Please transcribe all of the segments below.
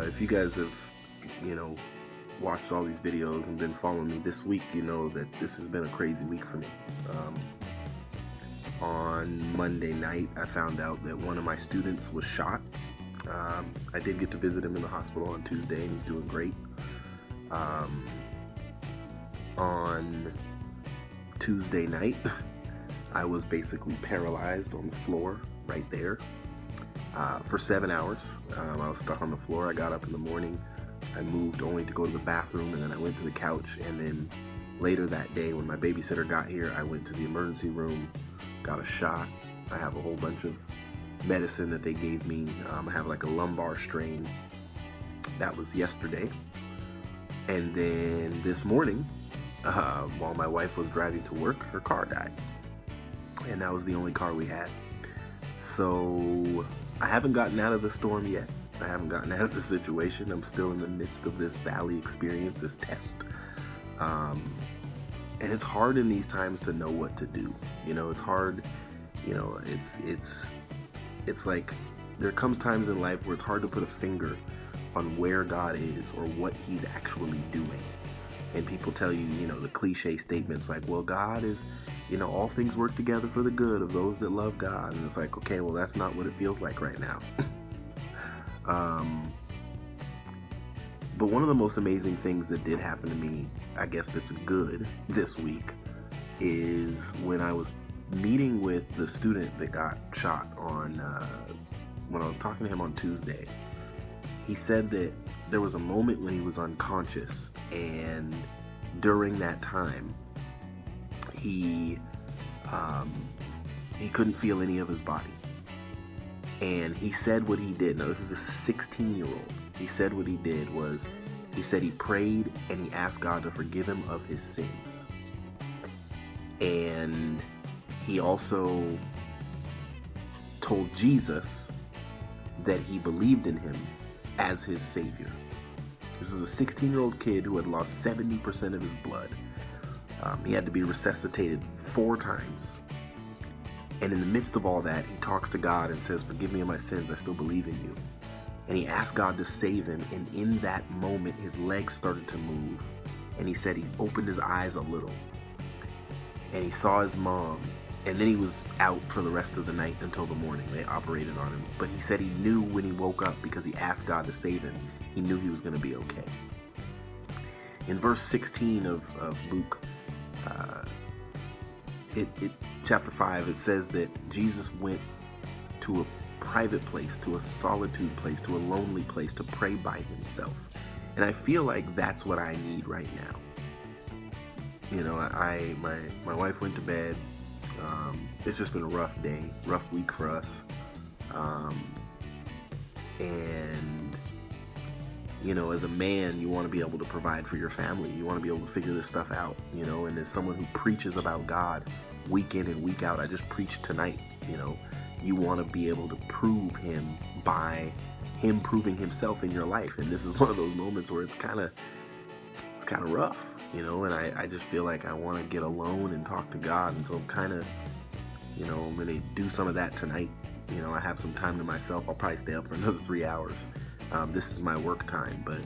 If you guys have, watched all these videos and been following me this week, you know that this has been a crazy week for me. On Monday night, I found out that one of my students was shot. I did get to visit him in the hospital on Tuesday, and he's doing great. On Tuesday night, I was basically paralyzed on the floor right there for 7 hours. I was stuck on the floor. I got up in the morning. I moved only to go to the bathroom, and then I went to the couch. And then later that day, when my babysitter got here, I went to the emergency room, got a shot. I have a whole bunch of medicine that they gave me. I have like a lumbar strain. That was yesterday. And then this morning, while my wife was driving to work, her car died. And that was the only car we had. So I haven't gotten out of the storm yet. I haven't gotten out of the situation. I'm still in the midst of this valley experience, this test. And it's hard in these times to know what to do. It's hard. It's like there comes times in life where it's hard to put a finger on where God is or what he's actually doing. And people tell you, the cliche statements like, well, God is, all things work together for the good of those that love God. And it's like, okay, well, that's not what it feels like right now. But one of the most amazing things that did happen to me, I guess that's good this week, is when I was meeting with the student that got shot when I was talking to him on Tuesday. He said that there was a moment when he was unconscious, and during that time, he couldn't feel any of his body. And he said what he did. Now, this is a 16-year-old. He said what he did was, he said he prayed and he asked God to forgive him of his sins. And he also told Jesus that he believed in him as his savior. This is a 16-year-old kid who had lost 70% of his blood. He had to be resuscitated 4 times. And in the midst of all that, he talks to God and says, forgive me of my sins, I still believe in you. And he asked God to save him, and in that moment, his legs started to move. And he said he opened his eyes a little, and he saw his mom, and then he was out for the rest of the night until the morning. They operated on him. But he said he knew when he woke up, because he asked God to save him, he knew he was going to be okay. In verse 16 of Luke, chapter 5, it says that Jesus went to a private place, to a solitude place, to a lonely place to pray by himself. And I feel like that's what I need right now. My wife went to bed. It's just been a rough day, rough week for us. As a man, you want to be able to provide for your family. You want to be able to figure this stuff out, and as someone who preaches about God week in and week out, I just preached tonight, you want to be able to prove him by him proving himself in your life. And this is one of those moments where it's kind of rough, and I just feel like I want to get alone and talk to God. And so I'm kind of, I'm going to do some of that tonight. I have some time to myself. I'll probably stay up for another 3 hours. This is my work time, but,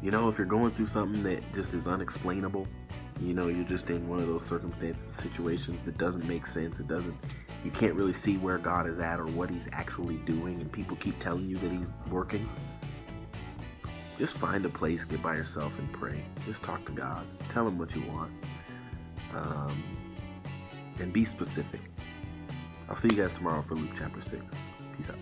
if you're going through something that just is unexplainable, you're just in one of those circumstances, situations that doesn't make sense. You can't really see where God is at or what he's actually doing, and people keep telling you that he's working. Just find a place, get by yourself and pray. Just talk to God. Tell him what you want. And be specific. I'll see you guys tomorrow for Luke chapter 6. Peace out.